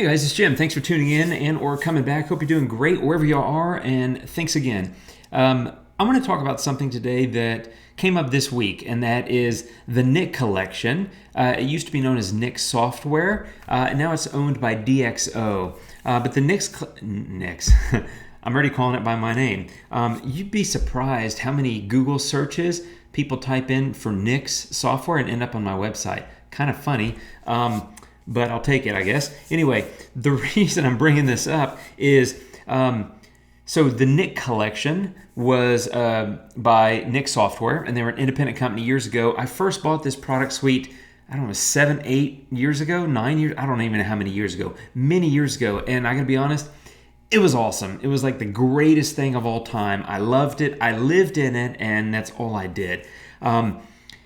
Hey guys, it's Jim. Thanks for tuning in and or coming back. Hope you're doing great wherever you are, and thanks again. I'm going to talk about something today that came up this week, and that is the Nik Collection. It used to be known as Nik Software, and now it's owned by DxO. But the Nik's, I'm already calling it by my name. You'd be surprised how many Google searches people type in for Nik's software and end up on my website. Kind of funny. But I'll take it, I guess. Anyway, the reason I'm bringing this up is, so the Nik Collection was by Nik Software, and they were an independent company years ago. I first bought this product suite, I don't know, 7, 8 years ago, 9 years, I don't even know how many years ago, many years ago. And I gotta be honest, it was awesome. It was like the greatest thing of all time. I loved it, I lived in it, and that's all I did. And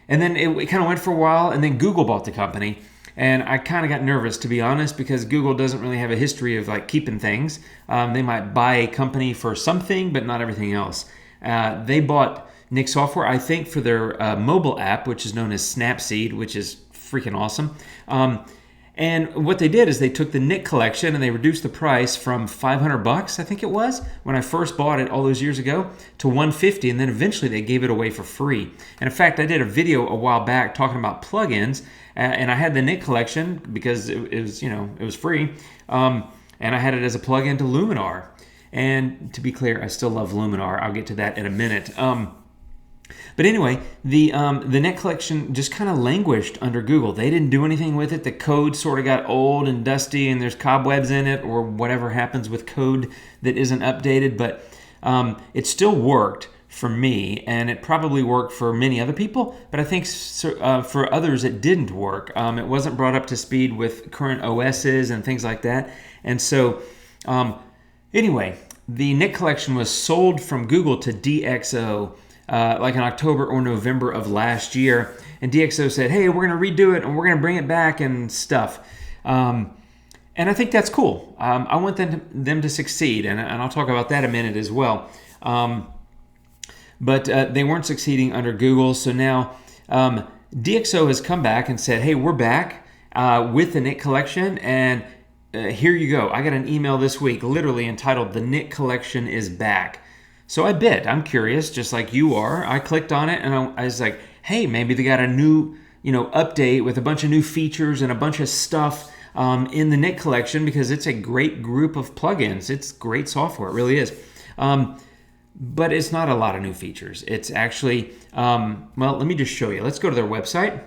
then it kind of went for a while, and then Google bought the company. And I kind of got nervous, to be honest, because Google doesn't really have a history of like keeping things. They might buy a company for something, but not everything else. They bought Nik Software, I think, for their mobile app, which is known as Snapseed, which is freaking awesome. And what they did is they took the Nik Collection and they reduced the price from $500, I think it was, when I first bought it all those years ago, to $150, and then eventually they gave it away for free. And in fact, I did a video a while back talking about plugins, and I had the Nik Collection because it was, it was free, and I had it as a plugin to Luminar. And to be clear, I still love Luminar. I'll get to that in a minute. But anyway, the Nik Collection just kind of languished under Google. They didn't do anything with it. The code sort of got old and dusty, and there's cobwebs in it, or whatever happens with code that isn't updated. But it still worked for me, and it probably worked for many other people. But I think for others, it didn't work. It wasn't brought up to speed with current OSs and things like that. And so, anyway, the Nik Collection was sold from Google to DxO. Like in October or November of last year, and DxO said, hey, we're going to redo it and we're going to bring it back and stuff. And I think that's cool. I want them to succeed, and I'll talk about that in a minute as well. But they weren't succeeding under Google, so now DxO has come back and said, hey, we're back with the Nik Collection, and here you go. I got an email this week literally entitled, "The Nik Collection is back." So I bid. I'm curious, just like you are. I clicked on it and I was like, hey, maybe they got a new, update with a bunch of new features and a bunch of stuff in the Nik Collection, because it's a great group of plugins. It's great software. It really is. But it's not a lot of new features. It's actually, well, let me just show you. Let's go to their website.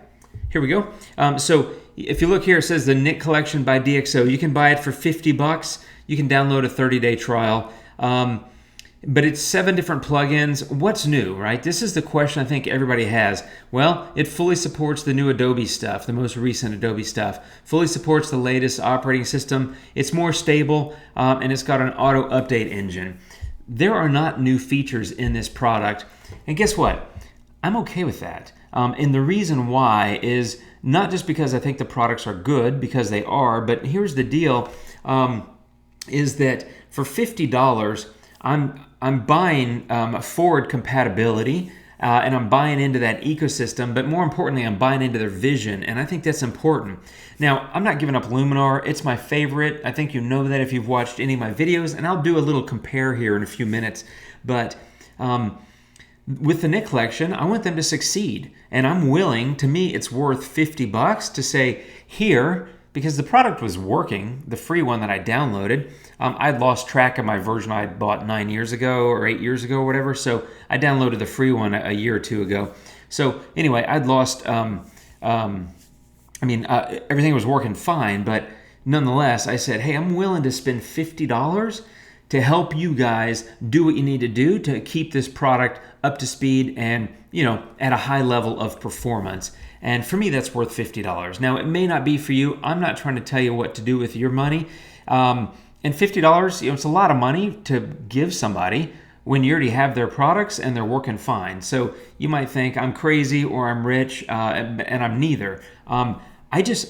Here we go. So if you look here, it says the Nik Collection by DxO. You can buy it for $50. You can download a 30-day trial. But it's 7 different plugins. What's new, right? This is the question I think everybody has. Well, it fully supports the new Adobe stuff, the most recent Adobe stuff. Fully supports the latest operating system. It's more stable, and it's got an auto update engine. There are not new features in this product. And guess what? I'm okay with that. And the reason why is not just because I think the products are good, because they are, but here's the deal, is that for $50, I'm buying forward compatibility, and I'm buying into that ecosystem, but more importantly, I'm buying into their vision, and I think that's important. Now, I'm not giving up Luminar. It's my favorite. I think you know that if you've watched any of my videos, and I'll do a little compare here in a few minutes, but with the Nik Collection, I want them to succeed, and I'm willing, to me, it's worth $50 to say, here, because the product was working, the free one that I downloaded. I'd lost track of my version I bought 9 years ago or 8 years ago or whatever, so I downloaded the free one a year or two ago. So anyway, I'd lost, everything was working fine, but nonetheless, I said, hey, I'm willing to spend $50 to help you guys do what you need to do to keep this product up to speed and, at a high level of performance. And for me, that's worth $50. Now, it may not be for you. I'm not trying to tell you what to do with your money. And $50, it's a lot of money to give somebody when you already have their products and they're working fine. So you might think I'm crazy or I'm rich, and I'm neither. I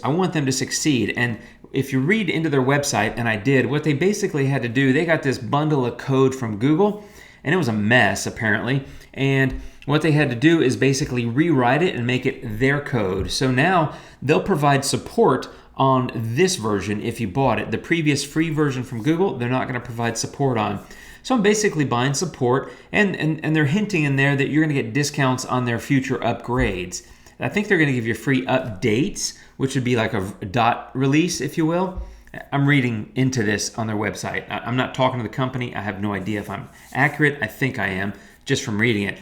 want them to succeed. And if you read into their website, and I did, what they basically had to do, they got this bundle of code from Google, and it was a mess apparently. And what they had to do is basically rewrite it and make it their code. So now they'll provide support on this version if you bought it. The previous free version from Google, they're not going to provide support on. So I'm basically buying support, and they're hinting in there that you're going to get discounts on their future upgrades. I think they're going to give you free updates, which would be like a dot release, if you will. I'm reading into this on their website. I'm not talking to the company. I have no idea if I'm accurate. I think I am, just from reading it.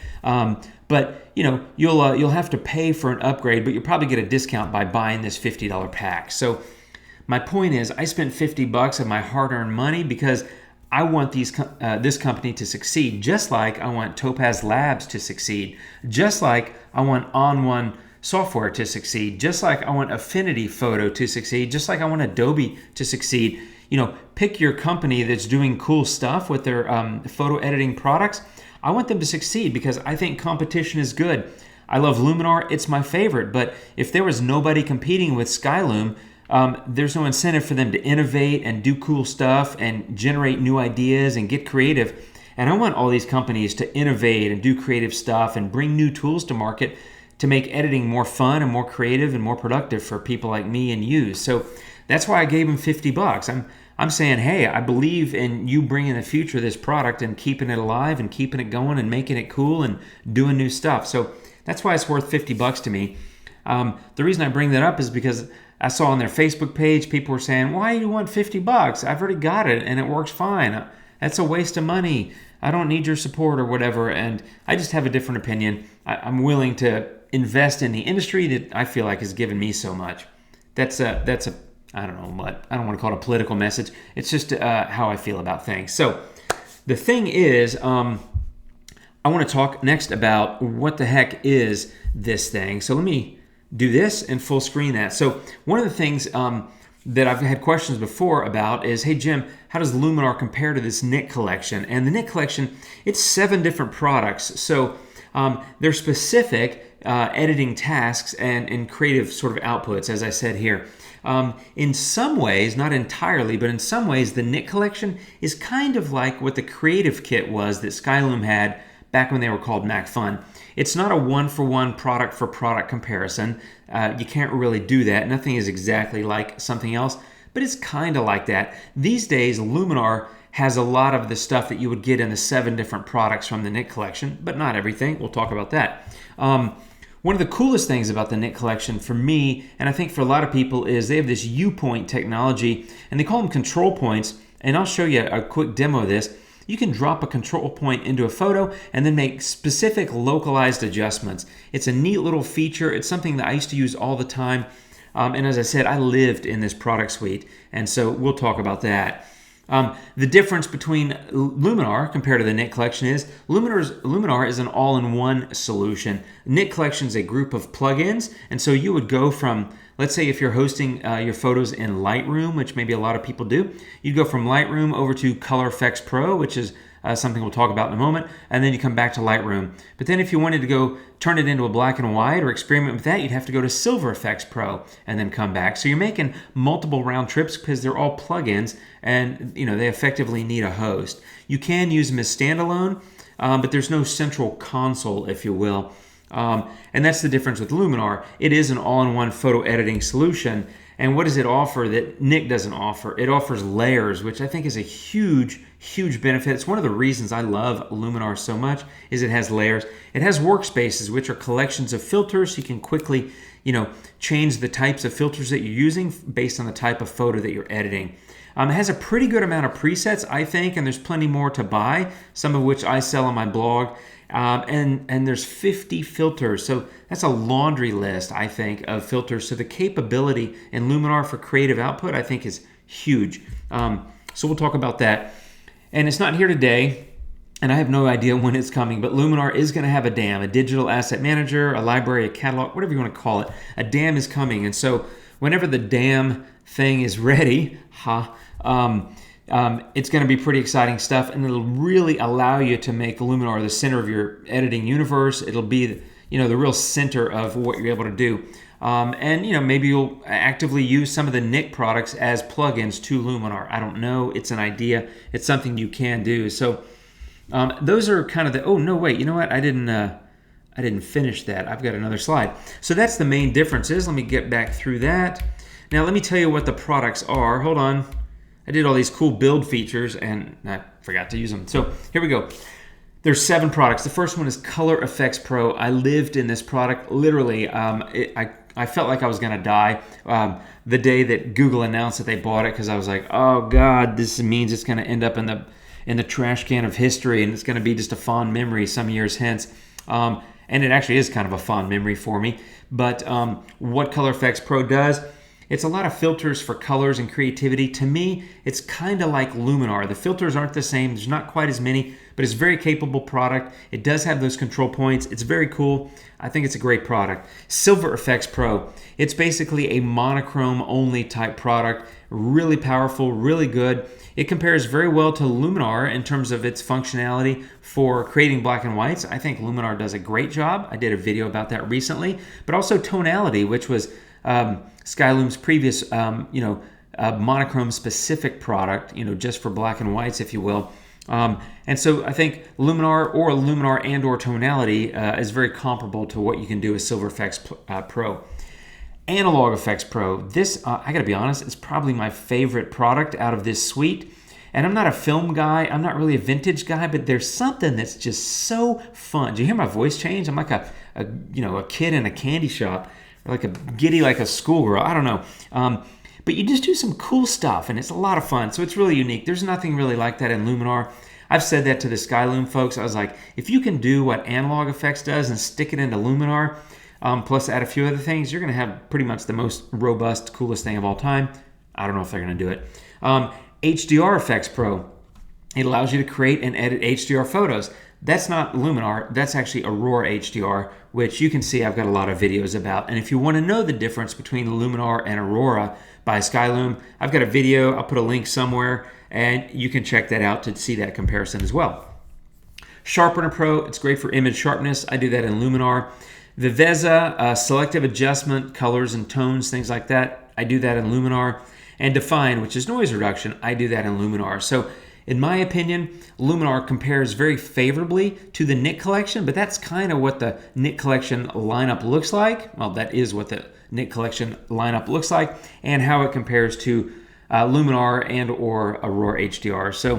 But you'll have to pay for an upgrade, but you'll probably get a discount by buying this $50 pack. So my point is, I spent $50 of my hard-earned money because I want this company to succeed, just like I want Topaz Labs to succeed, just like I want On1 software to succeed, just like I want Affinity Photo to succeed, just like I want Adobe to succeed. Pick your company that's doing cool stuff with their photo editing products. I want them to succeed because I think competition is good. I love Luminar, it's my favorite, but if there was nobody competing with Skyloom, there's no incentive for them to innovate and do cool stuff and generate new ideas and get creative. And I want all these companies to innovate and do creative stuff and bring new tools to market to make editing more fun and more creative and more productive for people like me and you. So that's why I gave them $50. I'm saying, hey, I believe in you bringing the future of this product and keeping it alive and keeping it going and making it cool and doing new stuff. So that's why it's worth $50 to me. The reason I bring that up is because I saw on their Facebook page, people were saying, why do you want $50? I've already got it and it works fine. That's a waste of money. I don't need your support or whatever. And I just have a different opinion. I'm willing to invest in the industry that I feel like has given me so much. That's a I don't know what, I don't want to call it a political message. It's just how I feel about things. So the thing is, I want to talk next about what the heck is this thing. So let me do this and full screen that. So one of the things that I've had questions before about is, hey Jim, how does Luminar compare to this Nik Collection? And the Nik Collection, it's 7 different products. So they're specific editing tasks and creative sort of outputs, as I said here. In some ways, not entirely, but in some ways, the Nik Collection is kind of like what the Creative Kit was that Skyloom had back when they were called MacFun. It's not a one-for-one product-for-product comparison. You can't really do that. Nothing is exactly like something else, but it's kind of like that. These days, Luminar has a lot of the stuff that you would get in the 7 different products from the Nik Collection, but not everything. We'll talk about that. One of the coolest things about the Nik Collection for me, and I think for a lot of people, is they have this U-point technology, and they call them control points, and I'll show you a quick demo of this. You can drop a control point into a photo and then make specific localized adjustments. It's a neat little feature. It's something that I used to use all the time, and as I said, I lived in this product suite, and so we'll talk about that. The difference between Luminar compared to the Nik Collection is Luminar is an all-in-one solution. Nik Collection is a group of plugins, and so you would go from, let's say if you're hosting your photos in Lightroom, which maybe a lot of people do, you'd go from Lightroom over to Hdr Fx Pro, which is something we'll talk about in a moment, and then you come back to Lightroom. But then if you wanted to go turn it into a black and white or experiment with that, you'd have to go to Silver Fx Pro and then come back. So you're making multiple round trips because they're all plugins, and they effectively need a host. You can use them as standalone, but there's no central console, if you will. And that's the difference with Luminar. It is an all-in-one photo editing solution. And what does it offer that Nik doesn't offer? It offers layers, which I think is a huge benefit. It's one of the reasons I love Luminar so much, is it has layers. It has workspaces, which are collections of filters. So you can quickly, change the types of filters that you're using based on the type of photo that you're editing. It has a pretty good amount of presets, I think, and there's plenty more to buy, some of which I sell on my blog. And there's 50 filters, so that's a laundry list, I think, of filters. So the capability in Luminar for creative output, I think, is huge. So we'll talk about that. And it's not here today, and I have no idea when it's coming, but Luminar is going to have a DAM, a digital asset manager, a library, a catalog, whatever you want to call it. A DAM is coming, and so whenever the DAM thing is ready, it's going to be pretty exciting stuff, and it'll really allow you to make Luminar the center of your editing universe. It'll be, the real center of what you're able to do. And maybe you'll actively use some of the Nik products as plugins to Luminar. I don't know. It's an idea. It's something you can do. So those are kind of the. Oh no, wait. You know what? I didn't finish that. I've got another slide. So that's the main differences. Let me get back through that. Now let me tell you what the products are. Hold on. I did all these cool build features and I forgot to use them. So here we go. There's 7 products. The first one is Hdr Fx Pro. I lived in this product. Literally, I felt like I was going to die the day that Google announced that they bought it, because I was like, oh God, this means it's going to end up in the trash can of history, and it's going to be just a fond memory some years hence. And it actually is kind of a fond memory for me. But what Hdr Fx Pro does, it's a lot of filters for colors and creativity. To me, it's kind of like Luminar. The filters aren't the same. There's not quite as many, but it's a very capable product. It does have those control points. It's very cool. I think it's a great product. Silver Fx Pro. It's basically a monochrome only type product. Really powerful, really good. It compares very well to Luminar in terms of its functionality for creating black and whites. I think Luminar does a great job. I did a video about that recently. But also tonality, which was Skyloom's previous, monochrome specific product, just for black and whites, if you will. And so I think Luminar and or tonality is very comparable to what you can do with Silver Fx Pro. Analog Fx Pro. This, I gotta be honest, is probably my favorite product out of this suite. And I'm not a film guy, I'm not really a vintage guy, but there's something that's just so fun. Do you hear my voice change? I'm like a kid in a candy shop, or like a giddy, like a schoolgirl, I don't know. But you just do some cool stuff, and it's a lot of fun. So it's really unique. There's nothing really like that in Luminar. I've said that to the Skyloom folks. I was like, if you can do what Analog Fx does and stick it into Luminar, plus add a few other things, you're going to have pretty much the most robust, coolest thing of all time. I don't know if they're going to do it. Hdr Fx Pro. It allows you to create and edit HDR photos. That's not Luminar, that's actually Aurora HDR, which you can see I've got a lot of videos about. And if you want to know the difference between Luminar and Aurora by Skyloom, I've got a video, I'll put a link somewhere, and you can check that out to see that comparison as well. Sharpener Pro, it's great for image sharpness. I do that in Luminar. Viveza, selective adjustment, colors and tones, things like that. I do that in Luminar. And Define, which is noise reduction, I do that in Luminar. So in my opinion, Luminar compares very favorably to the Nik Collection, but that's kind of what the Nik Collection lineup looks like. Well, that is what the Nik Collection lineup looks like, and how it compares to Luminar and or Aurora HDR. So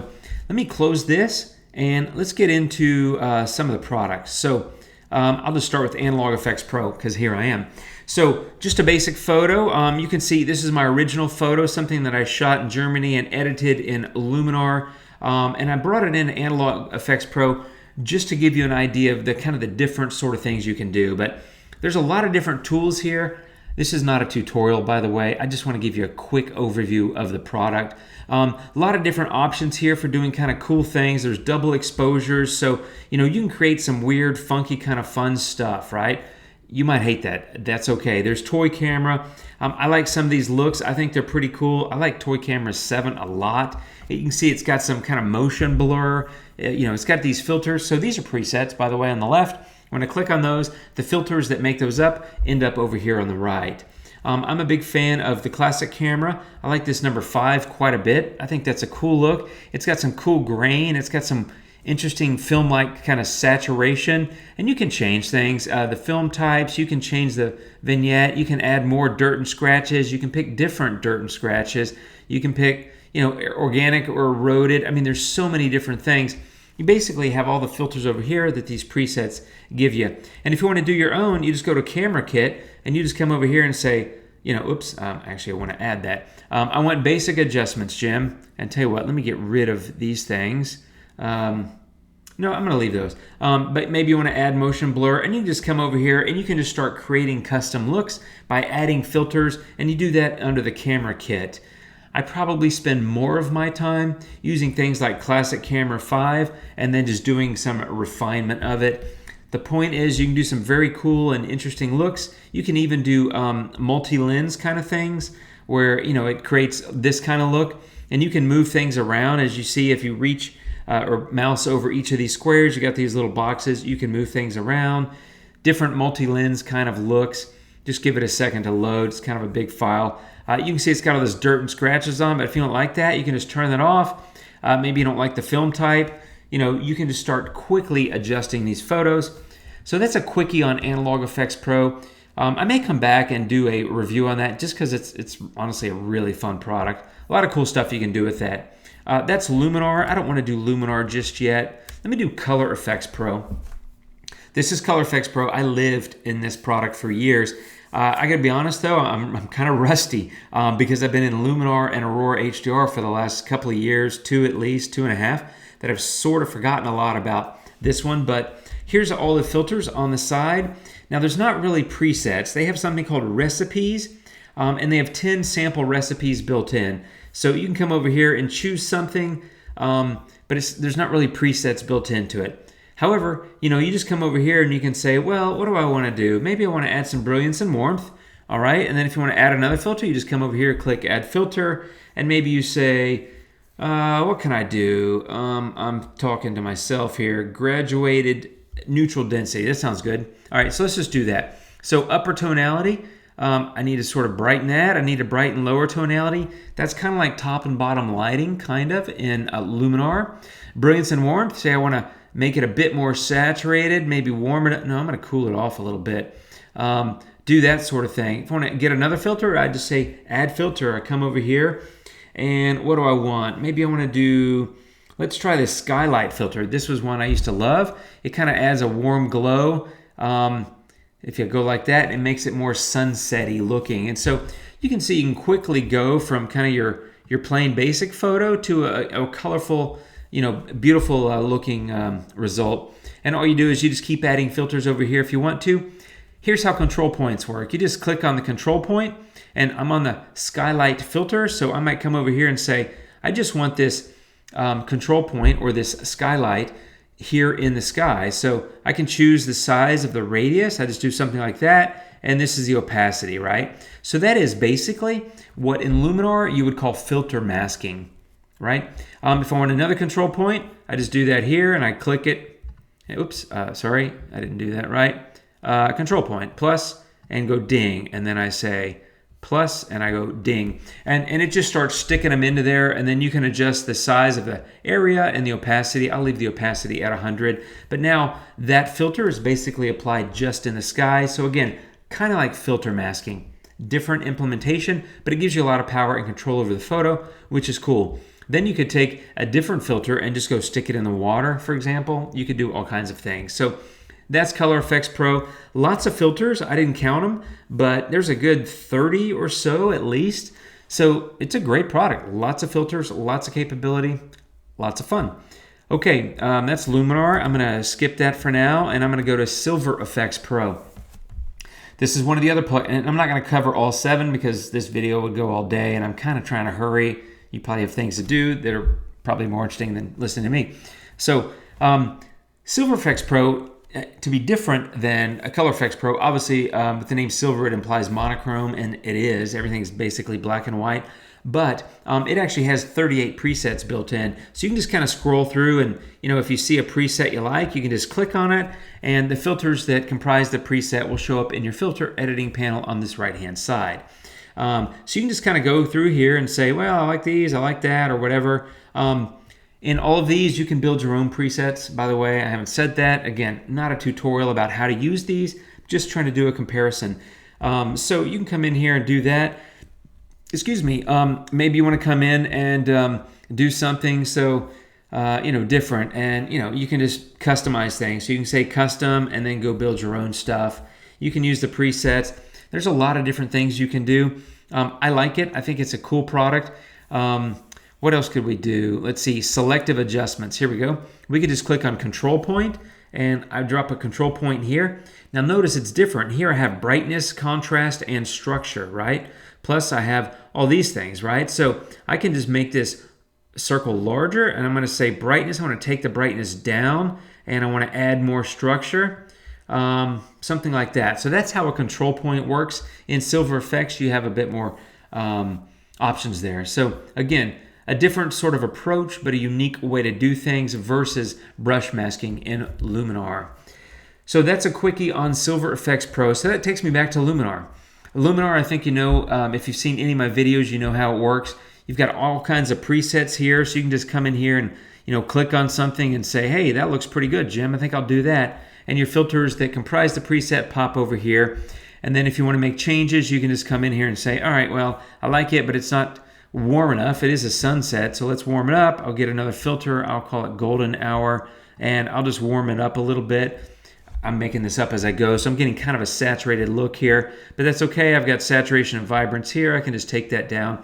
let me close this and let's get into some of the products. So I'll just start with Analog Fx Pro, because here I am. So just a basic photo. You can see this is my original photo, something that I shot in Germany and edited in Luminar. And I brought it in Analog Fx Pro just to give you an idea of the kind of the different sort of things you can do. But there's a lot of different tools here. This is not a tutorial, by the way. I just want to give you a quick overview of the product. A lot of different options here for doing kind of cool things. There's double exposures, so you can create some weird, funky, kind of fun stuff, right? You might hate that. That's okay. There's toy camera. I like some of these looks. I think they're pretty cool. I like toy camera 7 a lot. You can see it's got some kind of motion blur. It's got these filters. So these are presets, by the way, on the left. When I click on those, the filters that make those up end up over here on the right. I'm a big fan of the classic camera. I like this number 5 quite a bit. I think that's a cool look. It's got some cool grain. It's got some interesting film-like kind of saturation, and you can change things. The film types, you can change the vignette, you can add more dirt and scratches, you can pick different dirt and scratches, you can pick organic or eroded. I mean, there's so many different things. You basically have all the filters over here that these presets give you. And if you want to do your own, you just go to Camera Kit and you just come over here and say, actually I want to add that. I want basic adjustments, Jim. And tell you what, let me get rid of these things. No, I'm going to leave those. But maybe you want to add motion blur, and you can just come over here and you can just start creating custom looks by adding filters, and you do that under the Camera Kit. I probably spend more of my time using things like Classic Camera 5 and then just doing some refinement of it. The point is you can do some very cool and interesting looks. You can even do multi-lens kind of things where it creates this kind of look, and you can move things around. As you see, if you reach or mouse over each of these squares, you got these little boxes. You can move things around. Different multi-lens kind of looks. Just give it a second to load. It's kind of a big file. You can see it's got all this dirt and scratches on, but if you don't like that, you can just turn that off. Maybe you don't like the film type. You can just start quickly adjusting these photos. So that's a quickie on Analog Fx Pro. I may come back and do a review on that just because it's honestly a really fun product. A lot of cool stuff you can do with that. That's Luminar. I don't want to do Luminar just yet. Let me do Color Fx Pro. This is Color Fx Pro. I lived in this product for years. I gotta be honest though, I'm kind of rusty because I've been in Luminar and Aurora HDR for the last couple of years, at least 2.5, that I've sort of forgotten a lot about this one. But here's all the filters on the side. Now there's not really presets. They have something called recipes, and they have 10 sample recipes built in. So you can come over here and choose something, but there's not really presets built into it. However, you just come over here and you can say, well, what do I want to do? Maybe I want to add some brilliance and warmth. All right. And then if you want to add another filter, you just come over here, click add filter. And maybe you say, what can I do? I'm talking to myself here. Graduated neutral density. That sounds good. All right. So let's just do that. So upper tonality. I need to sort of brighten that. I need to brighten lower tonality. That's kind of like top and bottom lighting kind of in Luminar. Brilliance and warmth. Say I want to make it a bit more saturated, maybe warm it up. No, I'm going to cool it off a little bit. Do that sort of thing. If I want to get another filter, I just say add filter. I come over here and what do I want? Maybe I want to do, let's try this Skylight Filter. This was one I used to love. It kind of adds a warm glow. If you go like that, it makes it more sunset-y looking. And so you can see you can quickly go from kind of your plain basic photo to a colorful, beautiful looking result. And all you do is you just keep adding filters over here if you want to. Here's how control points work. You just click on the control point, and I'm on the Skylight Filter, so I might come over here and say, I just want this control point or this skylight here in the sky. So I can choose the size of the radius. I just do something like that, and this is the opacity, right? So that is basically what in Luminar you would call filter masking. Right? If I want another control point, I just do that here and I click it. Oops, sorry, I didn't do that right. Control point, plus, and go ding. And then I say plus, and I go ding. And it just starts sticking them into there. And then you can adjust the size of the area and the opacity. I'll leave the opacity at 100. But now that filter is basically applied just in the sky. So again, kind of like filter masking. Different implementation, but it gives you a lot of power and control over the photo, which is cool. Then you could take a different filter and just go stick it in the water, for example. You could do all kinds of things. So that's Color Fx Pro. Lots of filters. I didn't count them, but there's a good 30 or so at least. So it's a great product. Lots of filters, lots of capability, lots of fun. Okay, that's Luminar. I'm going to skip that for now, and I'm going to go to Silver Fx Pro. This is one of the other, and I'm not going to cover all 7 because this video would go all day, and I'm kind of trying to hurry. You probably have things to do that are probably more interesting than listening to me. So Silver Fx Pro, to be different than a Color Fx Pro, obviously with the name Silver, it implies monochrome, and it is. Everything's basically black and white. But it actually has 38 presets built in. So you can just kind of scroll through and, if you see a preset you like, you can just click on it, and the filters that comprise the preset will show up in your filter editing panel on this right-hand side. So you can just kind of go through here and say, well, I like these, I like that, or whatever. In all of these, you can build your own presets. By the way, I haven't said that. Again, not a tutorial about how to use these, just trying to do a comparison. So you can come in here and do that. Excuse me. Maybe you want to come in and do something different, and you can just customize things. So you can say custom and then go build your own stuff. You can use the presets. There's a lot of different things you can do. I like it. I think it's a cool product. What else could we do? Let's see, selective adjustments. Here we go. We could just click on control point, and I drop a control point here. Now notice it's different. Here I have brightness, contrast, and structure, right? Plus I have all these things, right? So I can just make this circle larger, and I'm going to say brightness. I want to take the brightness down, and I want to add more structure. Something like that. So that's how a control point works. In Silver Fx, you have a bit more options there. So again, a different sort of approach, but a unique way to do things versus brush masking in Luminar. So that's a quickie on Silver Fx Pro. So that takes me back to Luminar. Luminar, I think if you've seen any of my videos, you know how it works. You've got all kinds of presets here, so you can just come in here and click on something and say, hey, that looks pretty good, Jim. I think I'll do that. And your filters that comprise the preset pop over here. And then if you want to make changes, you can just come in here and say, all right, well, I like it, but it's not warm enough. It is a sunset, so let's warm it up. I'll get another filter. I'll call it golden hour, and I'll just warm it up a little bit. I'm making this up as I go, so I'm getting kind of a saturated look here, but that's okay. I've got saturation and vibrance here. I can just take that down.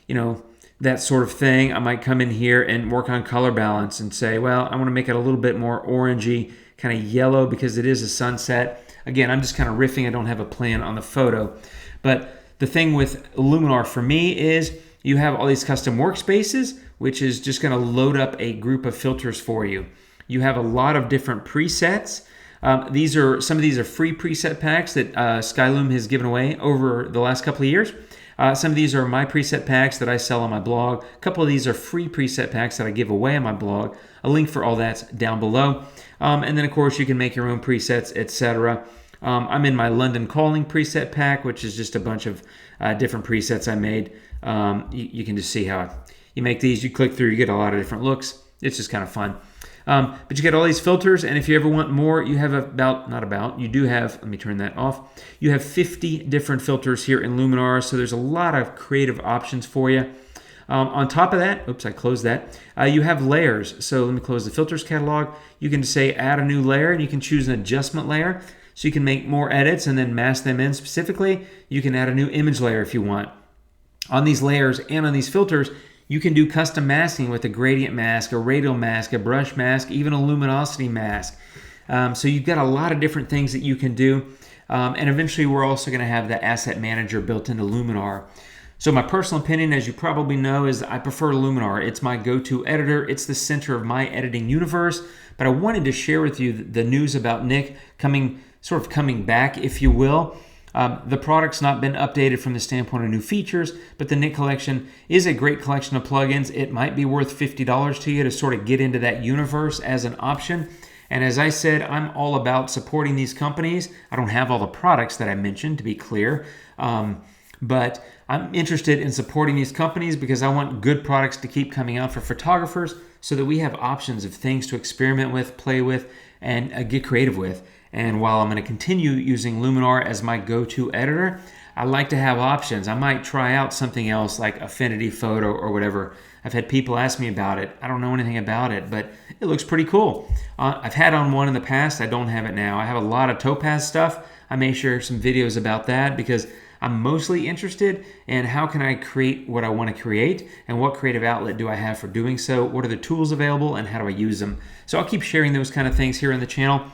You know, that sort of thing. I might come in here and work on color balance and say, well, I want to make it a little bit more orangey, kind of yellow because it is a sunset. Again, I'm just kind of riffing. I don't have a plan on the photo. But the thing with Luminar for me is you have all these custom workspaces, which is just going to load up a group of filters for you. You have a lot of different presets. Some of these are free preset packs that Skyloom has given away over the last couple of years. Some of these are my preset packs that I sell on my blog. A couple of these are free preset packs that I give away on my blog. A link for all that's down below. And then, of course, you can make your own presets, etc. I'm in my London Calling preset pack, which is just a bunch of different presets I made. You can just see how you make these. You click through, you get a lot of different looks. It's just kind of fun. But you get all these filters, and if you ever want more, you have you do have, let me turn that off. You have 50 different filters here in Luminar, so there's a lot of creative options for you. On top of that, oops, I closed that. You have layers. So let me close the filters catalog. You can say add a new layer, and you can choose an adjustment layer. So you can make more edits and then mask them in specifically. You can add a new image layer if you want. On these layers and on these filters, you can do custom masking with a gradient mask, a radial mask, a brush mask, even a luminosity mask. So you've got a lot of different things that you can do. And eventually we're also going to have the asset manager built into Luminar. So my personal opinion, as you probably know, is I prefer Luminar. It's my go-to editor. It's the center of my editing universe. But I wanted to share with you the news about Nik coming back, if you will. The product's not been updated from the standpoint of new features, but the Nik Collection is a great collection of plugins. It might be worth $50 to you to sort of get into that universe as an option. And as I said, I'm all about supporting these companies. I don't have all the products that I mentioned, to be clear, but I'm interested in supporting these companies because I want good products to keep coming out for photographers so that we have options of things to experiment with, play with, and get creative with. And while I'm going to continue using Luminar as my go-to editor, I like to have options. I might try out something else like Affinity Photo or whatever. I've had people ask me about it. I don't know anything about it, but it looks pretty cool. I've had on one in the past. I don't have it now. I have a lot of Topaz stuff. I may share some videos about that because I'm mostly interested in how can I create what I want to create and what creative outlet do I have for doing so, what are the tools available, and how do I use them. So I'll keep sharing those kind of things here on the channel.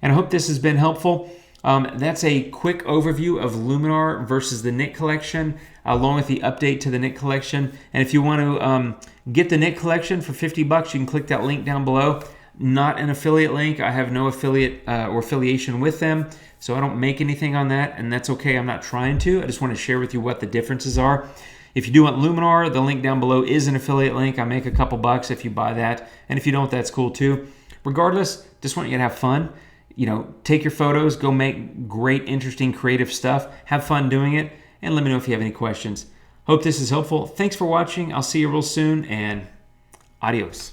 And I hope this has been helpful. That's a quick overview of Luminar versus the Nik Collection, along with the update to the Nik Collection. And if you want to get the Nik Collection for $50, you can click that link down below. Not an affiliate link. I have no affiliate or affiliation with them, so I don't make anything on that, and that's okay. I'm not trying to. I just want to share with you what the differences are. If you do want Luminar, the link down below is an affiliate link. I make a couple bucks if you buy that, and if you don't, that's cool too. Regardless, just want you to have fun. You know, take your photos, go make great, interesting, creative stuff. Have fun doing it, and let me know if you have any questions. Hope this is helpful. Thanks for watching. I'll see you real soon, and adios.